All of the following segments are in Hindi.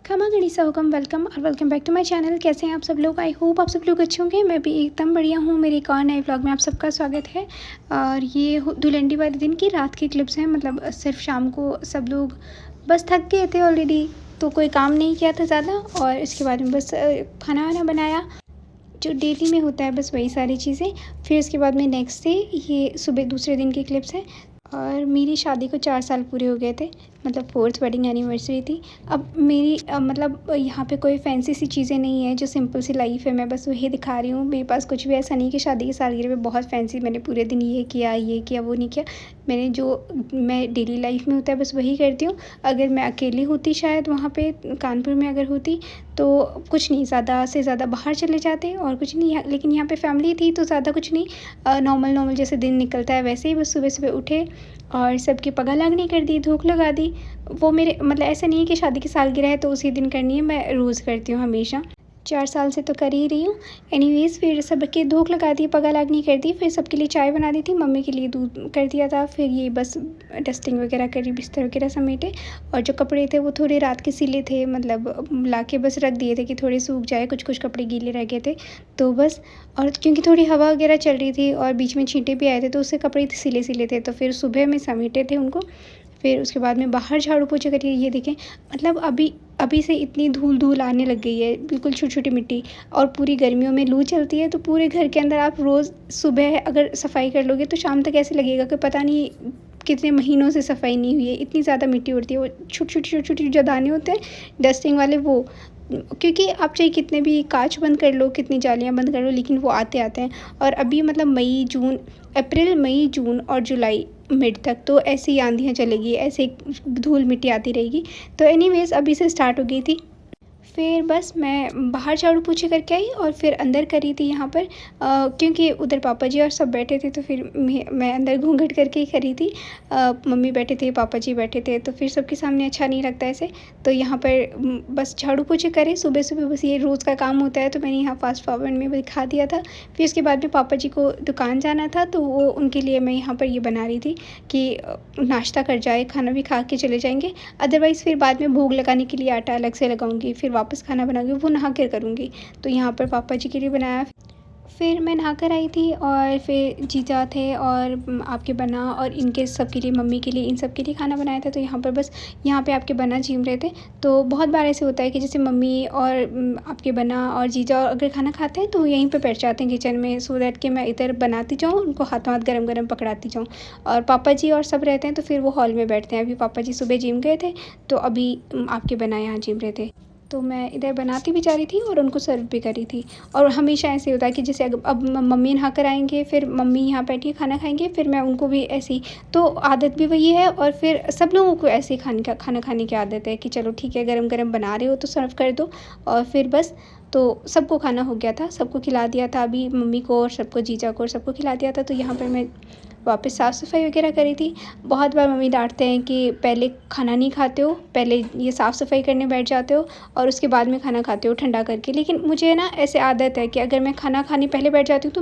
खमा गणिसा हुकम वेलकम और welcome back to my channel. कैसे हैं आप सब लोग? आई होप आप सब लोग अच्छे होंगे। मैं भी एकदम बढ़िया हूँ। मेरे एक और नए व्लॉग में आप सबका स्वागत है। और ये धुलंडी वाले दिन की रात की क्लिप्स हैं। मतलब सिर्फ शाम को सब लोग बस थक गए थे ऑलरेडी, तो कोई काम नहीं किया था ज़्यादा, और इसके बाद में बस खाना वाना बनाया जो डेली में होता है, बस वही सारी चीज़ें। फिर उसके बाद में नेक्स्ट डे, ये सुबह दूसरे दिन की क्लिप्स हैं। और मेरी शादी को 4 साल पूरे हो गए थे, मतलब 4th वेडिंग एनिवर्सरी थी। अब मेरी मतलब यहाँ पे कोई फैंसी सी चीज़ें नहीं है, जो सिंपल सी लाइफ है, मैं बस वही दिखा रही हूँ। मेरे पास कुछ भी ऐसा नहीं कि शादी की सालगिरह में बहुत फैंसी मैंने पूरे दिन ये किया वो नहीं किया। मैंने जो मैं डेली लाइफ में होता है बस वही करती हूँ। अगर मैं अकेली होती शायद वहाँ पे कानपुर में अगर होती तो कुछ नहीं, ज़्यादा से ज़्यादा बाहर चले जाते और कुछ नहीं। लेकिन यहाँ पे फैमिली थी तो ज़्यादा कुछ नहीं, नॉर्मल जैसे दिन निकलता है वैसे ही। बस सुबह सुबह उठे और सबकी पगह लागनी कर दी, धूप लगा दी। वो मेरे मतलब ऐसा नहीं है कि शादी की सालगिरह है तो उसी दिन करनी है, मैं रोज़ करती हूँ हमेशा। 4 साल से तो कर ही रही हूँ। एनीवेज़ फिर सबके धूप लगा दी, पगह लागनी कर दी, फिर सबके लिए चाय बना दी थी, मम्मी के लिए दूध कर दिया था। फिर ये बस डस्टिंग वगैरह करी, बिस्तर वगैरह समेटे। और जो कपड़े थे वो थोड़े रात के सिले थे, मतलब ला के बस रख दिए थे कि थोड़े सूख जाए, कुछ कपड़े गीले रह गए थे तो बस। और क्योंकि थोड़ी हवा वगैरह चल रही थी और बीच में छींटे भी आए थे तो उससे कपड़े सिले थे, तो फिर सुबह में समेटे थे उनको। फिर उसके बाद में बाहर झाड़ू पोछा करिए। ये देखें, मतलब अभी से इतनी धूल आने लग गई है, बिल्कुल छोटी-छोटी मिट्टी। और पूरी गर्मियों में लू चलती है तो पूरे घर के अंदर आप रोज़ सुबह अगर सफाई कर लोगे तो शाम तक ऐसे लगेगा कि पता नहीं कितने महीनों से सफाई नहीं हुई है, इतनी ज़्यादा मिट्टी उड़ती है। वो छोटी-छोटी जो दाने होते हैं डस्टिंग वाले, वो क्योंकि आप चाहे कितने भी कांच बंद कर लो, कितनी जालियाँ बंद कर लो, लेकिन वो आते हैं। और अभी मतलब अप्रैल मई जून और जुलाई मिड तक तो ऐसे ही आंधियाँ चलेगी, ऐसे धूल मिट्टी आती रहेगी। तो एनीवेज़ अभी से स्टार्ट हो गई थी। फिर बस मैं बाहर झाड़ू पोछे करके आई और फिर अंदर करी थी यहाँ पर, क्योंकि उधर पापा जी और सब बैठे थे तो फिर मैं अंदर घूंघट करके ही करी थी। मम्मी बैठे थे, पापा जी बैठे थे, तो फिर सबके सामने अच्छा नहीं लगता ऐसे। तो यहाँ पर बस झाड़ू पोछे करे सुबह सुबह, बस ये रोज़ का काम होता है, तो मैंने यहाँ फास्ट फॉरवर्ड में दिखा दिया था। फिर उसके बाद में पापा जी को दुकान जाना था तो वो उनके लिए मैं यहाँ पर ये बना रही थी कि नाश्ता कर जाए, खाना भी खा के चले जाएंगे। अदरवाइज़ फिर बाद में भोग लगाने के लिए आटा अलग से लगाऊंगी, फिर वापस खाना बनाऊंगी, वो नहा कर करूँगी। तो यहाँ पर पापा जी के लिए बनाया। फिर मैं नहा कर आई थी और फिर जीजा थे और आपके बना और इनके सब के लिए, मम्मी के लिए, इन सब के लिए खाना बनाया था। तो यहाँ पर बस यहाँ पे आपके बना झीम रहे थे। तो बहुत बार ऐसे होता है कि जैसे मम्मी और आपके बना और जीजा अगर खाना खाते हैं तो यहीं पे बैठ जाते हैं किचन में, सो दैट कि मैं इधर बनाती जाऊँ, उनको हाथों हाथ गरम गरम पकड़ाती जाऊँ। और पापा जी और सब रहते हैं तो फिर वो हॉल में बैठते हैं। अभी पापा जी सुबह जिम गए थे तो अभी आपके बना यहाँ जिम रहे थे, तो मैं इधर बनाती भी जा रही थी और उनको सर्व भी कर रही थी। और हमेशा ऐसे होता है कि जैसे अब मम्मी नहा कर आएंगे, फिर मम्मी यहाँ बैठी खाना खाएंगे, फिर मैं उनको भी ऐसे ही, तो आदत भी वही है। और फिर सब लोगों को ऐसे ही खाना खाने की आदत है कि चलो ठीक है, गरम गरम बना रहे हो तो सर्व कर दो। और फिर बस तो सबको खाना हो गया था, सबको खिला दिया था, अभी मम्मी को और सबको, जीजा को और सबको खिला दिया था। तो यहाँ पर मैं वापस साफ़ सफाई वगैरह करी थी। बहुत बार मम्मी डांटते हैं कि पहले खाना नहीं खाते हो, पहले ये साफ़ सफाई करने बैठ जाते हो और उसके बाद में खाना खाते हो ठंडा करके। लेकिन मुझे ना ऐसे आदत है कि अगर मैं खाना खाने पहले बैठ जाती हूँ तो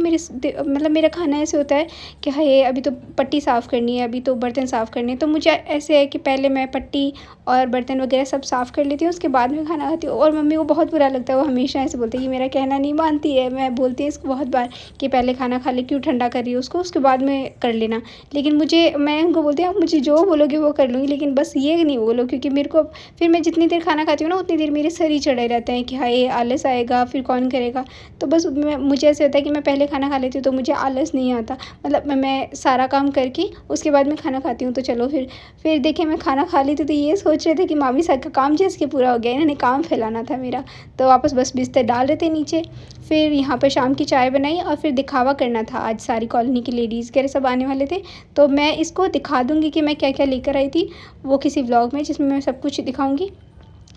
मतलब मेरा खाना ऐसे होता है कि हाय अभी तो पट्टी साफ़ करनी है, अभी तो बर्तन साफ़ करने हैं। तो मुझे ऐसे है कि पहले मैं पट्टी और बर्तन वगैरह सब साफ़ कर लेती हूँ, उसके बाद में खाना खाती हूँ। और मम्मी को बहुत बुरा लगता है, वो हमेशा ऐसे बोलती है कि मेरा कहना नहीं मानती है। मैं बोलती हूँ इसको बहुत बार कि पहले खाना खा ले, क्यों ठंडा कर रही हो उसको, उसके बाद में कर लेना। लेकिन मैं उनको बोलती हूँ आप मुझे जो बोलोगे वो कर लूँगी, लेकिन बस ये नहीं बोलो, क्योंकि मेरे को फिर मैं जितनी देर खाना खाती हूँ ना उतनी देर मेरे सर ही चढ़े रहते हैं कि हाय आलस आएगा, फिर कौन करेगा। तो बस मुझे ऐसे होता है कि मैं पहले खाना खा लेती हूँ तो मुझे आलस नहीं आता। मतलब मैं सारा काम करके उसके बाद में खाना खाती हूँ। तो चलो फिर देखिए, मैं खाना खा ली थी तो ये सोच रहे थे कि मामी साहब का काम जैसे पूरा हो गया, इन्होंने काम फैलाना था मेरा। तो वापस बस बिस्तर डाल रहे थे नीचे। फिर यहाँ पर शाम की चाय बनाई और फिर दिखावा करना था, आज सारी कॉलोनी की लेडीज़ वगैरह सब आने वाले थे। तो मैं इसको दिखा दूँगी कि मैं क्या क्या लेकर आई थी, वो किसी व्लॉग में जिसमें मैं सब कुछ दिखाऊँगी।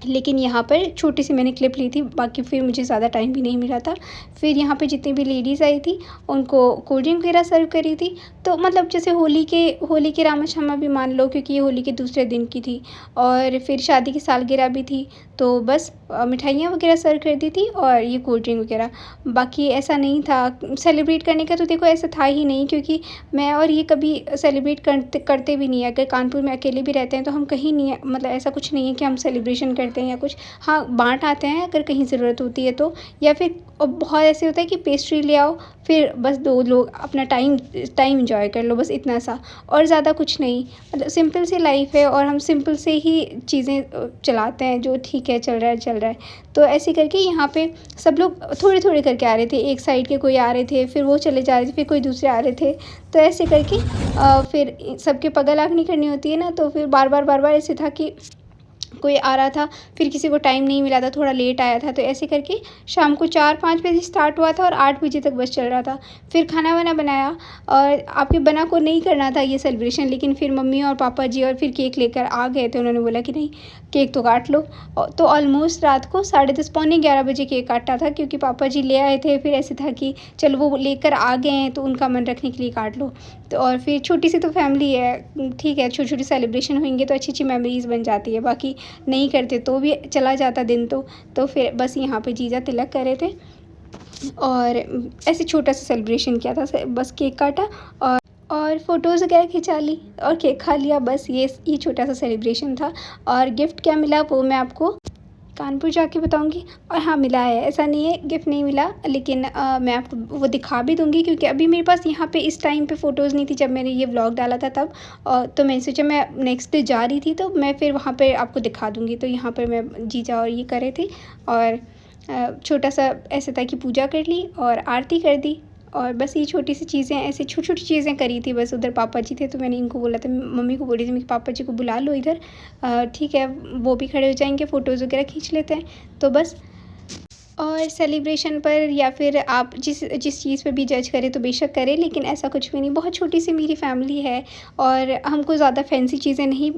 लेकिन यहाँ पर छोटी सी मैंने क्लिप ली थी, बाकी फिर मुझे ज़्यादा टाइम भी नहीं मिला था। फिर यहाँ पे जितनी भी लेडीज़ आई थी उनको कोल्ड ड्रिंक वगैरह सर्व करी थी। तो मतलब जैसे होली के रामा-क्षमा भी मान लो, क्योंकि ये होली के दूसरे दिन की थी और फिर शादी की सालगिरह भी थी। तो बस मिठाइयाँ वगैरह सर्व कर दी थी और ये कोल्ड ड्रिंक वगैरह। बाकी ऐसा नहीं था सेलिब्रेट करने का, तो देखो ऐसा था ही नहीं, क्योंकि मैं और ये कभी सेलिब्रेट करते भी नहीं है। अगर कानपुर में अकेले भी रहते हैं तो हम कहीं नहीं, मतलब ऐसा कुछ नहीं है कि हम सेलिब्रेशन करते हैं या कुछ, हाँ बाँट आते हैं अगर कहीं ज़रूरत होती है तो, या फिर बहुत ऐसे होता है कि पेस्ट्री ले आओ, फिर बस 2 लोग अपना टाइम एन्जॉय कर लो, बस इतना सा और ज़्यादा कुछ नहीं। मतलब सिंपल सी लाइफ़ है और हम सिंपल से ही चीज़ें चलाते हैं, जो ठीक है चल रहा है, चल रहा है। तो ऐसे करके यहाँ पे सब लोग थोड़े-थोड़े करके आ रहे थे, एक साइड के कोई आ रहे थे, फिर वो चले जा रहे थे, फिर कोई दूसरे आ रहे थे। तो ऐसे करके फिर सबके पगल आँख नहीं करनी होती है ना, तो फिर बार-बार ऐसे था कि कोई आ रहा था, फिर किसी को टाइम नहीं मिला था, थोड़ा लेट आया था, तो ऐसे करके शाम को 4-5 बजे स्टार्ट हुआ था और 8 बजे तक बस चल रहा था। फिर खाना-वाना बनाया और आपके बना को नहीं करना था ये सेलिब्रेशन, लेकिन फिर मम्मी और पापा जी और फिर केक लेकर आ गए थे। उन्होंने बोला कि नहीं, केक तो काट लो। तो ऑलमोस्ट रात को 10:30 पौने 11 बजे केक काटा था, क्योंकि पापा जी ले आए थे। फिर ऐसे था कि चलो वो लेकर आ गए हैं तो उनका मन रखने के लिए काट लो। तो और फिर छोटी सी तो फैमिली है, ठीक है, छोटी-छोटी सेलिब्रेशन होंगे तो अच्छी-अच्छी मेमोरीज़ बन जाती है। बाकी नहीं करते तो भी चला जाता दिन तो फिर बस यहाँ पे जीजा तिलक कर रहे थे और ऐसे छोटा सा सेलिब्रेशन किया था, बस केक काटा और फ़ोटोज़ वगैरह खिंचा ली और केक खा लिया। बस ये छोटा सा सेलिब्रेशन था। और गिफ्ट क्या मिला वो मैं आपको कानपुर जाके बताऊंगी। और हाँ, मिला है, ऐसा नहीं है गिफ्ट नहीं मिला, लेकिन मैं आपको वो दिखा भी दूंगी, क्योंकि अभी मेरे पास यहाँ पे इस टाइम पे फ़ोटोज़ नहीं थी जब मैंने ये व्लॉग डाला था तब। तो मैंने सोचा मैं नेक्स्ट डे जा रही थी तो मैं फिर वहाँ पे आपको दिखा दूंगी। तो यहाँ पर मैं जीजा और ये कर रहे थे और छोटा सा ऐसे था कि पूजा कर ली और आरती कर दी और बस ये छोटी सी चीज़ें, ऐसे छोटी-छोटी चीज़ें करी थी बस। उधर पापा जी थे तो मैंने इनको बोला था, मम्मी को बोली थी मैं कि पापा जी को बुला लो इधर, ठीक है वो भी खड़े हो जाएंगे, फ़ोटोज़ वगैरह खींच लेते हैं। तो बस और सेलिब्रेशन पर या फिर आप जिस चीज़ पे भी जज करें तो बेशक करें, लेकिन ऐसा कुछ भी नहीं, बहुत छोटी सी मेरी फैमिली है और हमको ज़्यादा फैंसी चीज़ें नहीं,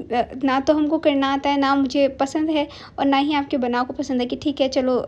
ना तो हमको करना आता है, ना मुझे पसंद है और ना ही आपके बना को पसंद है कि ठीक है चलो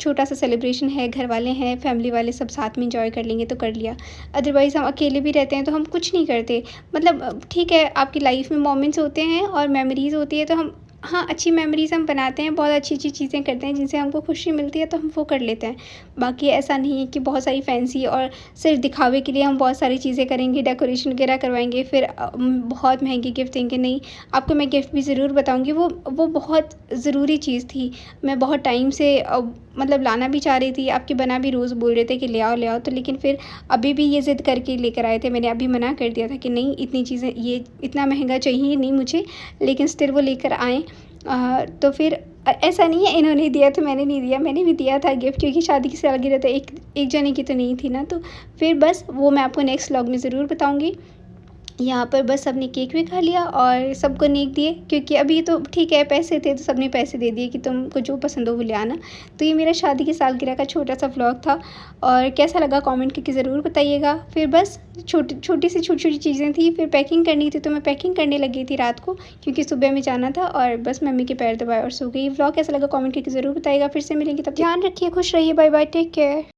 छोटा सा सेलिब्रेशन है, घर वाले हैं, फैमिली वाले सब साथ में एंजॉय कर लेंगे तो कर लिया। अदरवाइज़ हम अकेले भी रहते हैं तो हम कुछ नहीं करते। मतलब ठीक है, आपकी लाइफ में मोमेंट्स होते हैं और मेमोरीज़ होती है, तो हम हाँ, अच्छी मेमोरीज़ हम बनाते हैं, बहुत अच्छी-अच्छी चीज़ें करते हैं जिनसे हमको खुशी मिलती है तो हम वो कर लेते हैं। बाकी ऐसा नहीं है कि बहुत सारी फैंसी और सिर्फ़ दिखावे के लिए हम बहुत सारी चीज़ें करेंगे, डेकोरेशन वगैरह करवाएँगे, फिर बहुत महँगी गिफ्ट देंगे, नहीं। आपको मैं गिफ्ट भी ज़रूर बताऊँगी, वो बहुत ज़रूरी चीज़ थी। मैं बहुत टाइम से मतलब लाना भी चाह रही थी, आपके बना भी रोज़ बोल रहे थे कि ले आओ, तो लेकिन फिर अभी भी ये ज़िद करके लेकर आए थे। मैंने अभी मना कर दिया था कि नहीं, इतनी चीज़ें, ये इतना महँगा चाहिए नहीं मुझे, लेकिन स्टिल वो लेकर आए। तो फिर ऐसा नहीं है इन्होंने दिया तो मैंने नहीं दिया, मैंने भी दिया था गिफ्ट, क्योंकि शादी की सालगिरह तो एक जने की तो नहीं थी ना। तो फिर बस वो मैं आपको नेक्स्ट व्लॉग में ज़रूर बताऊँगी। यहाँ पर बस सबने केक भी खा लिया और सबको नेक दिए, क्योंकि अभी तो ठीक है पैसे थे तो सबने पैसे दे दिए कि तुमको जो पसंद हो वो ले आना। तो ये मेरा शादी की सालगिरह का छोटा सा व्लॉग था और कैसा लगा कमेंट करके ज़रूर बताइएगा। फिर बस छोटी छोटी चीज़ें थी, फिर पैकिंग करनी थी तो मैं पैकिंग करने लगी थी रात को, क्योंकि सुबह में जाना था और बस मम्मी के पैर दबाए और सो गई। व्लॉग कैसा लगा कमेंट करके ज़रूर बताइएगा। फिर से मिलेंगे, तब ध्यान रखिए, खुश रहिए, बाय बाय, टेक केयर।